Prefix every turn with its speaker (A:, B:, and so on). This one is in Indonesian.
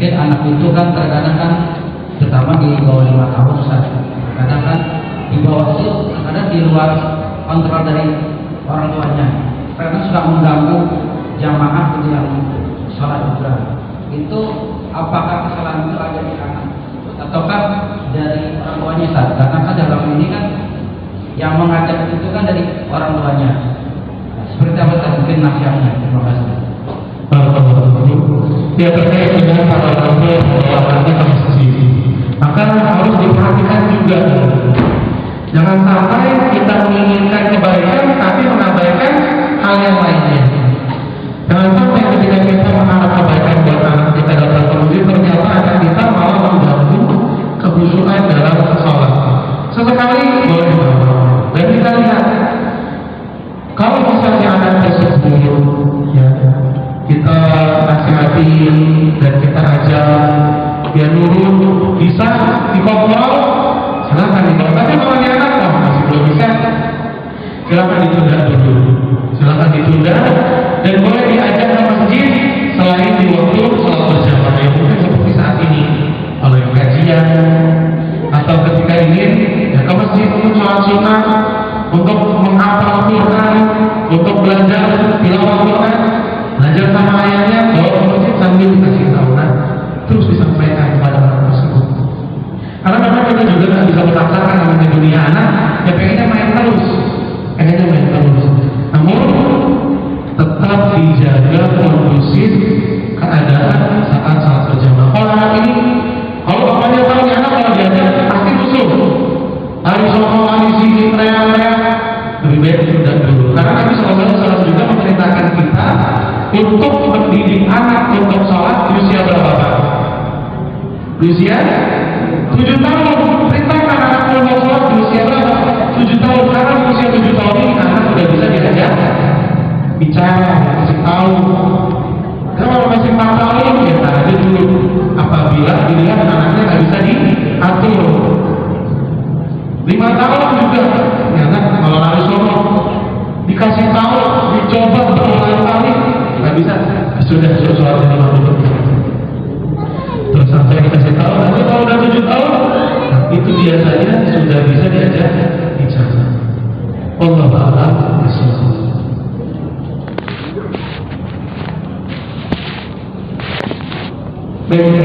A: mungkin anak itu kan terkadang kan terutama di bawah 5 tahun Ustaz, kadang kan di bawah itu kadang di luar kontrol dari orang tuanya, karena suka mengganggu jamaah gitu yang sholat juga. Itu apakah kesalahan itu ada di anak ataukah dari orang tuanya Ustaz? Karena kan dalam ini kan yang mengajak itu kan dari orang tuanya. Nah, seperti apa Ustaz mungkin nasihatnya? Terima kasih.
B: Ya, terkait dengan para orang tua yang mengeluarkannya ke masjid, maka harus diperhatikan juga. Jangan sampai kita menginginkan kebaikan tapi mengabaikan hal yang lainnya. Jangan sampai ketika kita mengharap kebaikan buat anak kita dalam kondisi, ternyata anak kita malah mengganggu kehusuan dalam sholat. Sesekali boleh, dan kita lihat kalau misalnya anak tersebut ya, kita nasihati dan kita ajak dia nurut, bisa dikontrol, silakan dikontrol. Tapi kalau dia anak masih belum bisa, silakan ditunda dulu, silakan ditunda, dan boleh diajak ke masjid selain di waktu sholat berjamaah yang mungkin seperti saat ini, kalau yang kajian atau ketika ingin ya ke masjid untuk sholat sunnah, untuk menghafal Quran, untuk belajar tilawah Quran, belajar sama ayahnya, bawa ke masjid sambil dikasih tahu, terus disampaikan kepada anak tersebut. Karena memang kita juga nggak bisa memaksakan namanya dunia anak, ya pengennya main terus. Namun tetap dijaga kondusif keadaan saat salat berjamaah. Kalau anak ini, kalau bapaknya tahu anak kalau diajak pasti rusuh, lari sono, lari sini, teriak-teriak, lebih baik ditunda dulu. Karena Nabi SAW juga memerintahkan kita untuk mendidik anak untuk sholat di usia berapa Pak? Di usia 7 tahun. Perintahkan anak untuk sholat di usia berapa? 7 tahun. Karena di usia 7 tahun ini anak sudah bisa diajak bicara, kasih tahu. Kalau masih 4 tahun ya aja dulu. Apabila dilihat anaknya nggak bisa diatur. 5 tahun juga, ya kan? Kalau lari sono dikasih tahu, dicoba berulang kali, nggak bisa. Sudah sholat 5 menit. Terus sampai dikasih tahu, nanti kalau udah 7 tahun, itu biasanya sudah bisa diajak bicara. Wallahu a'lam bishawab. Baik,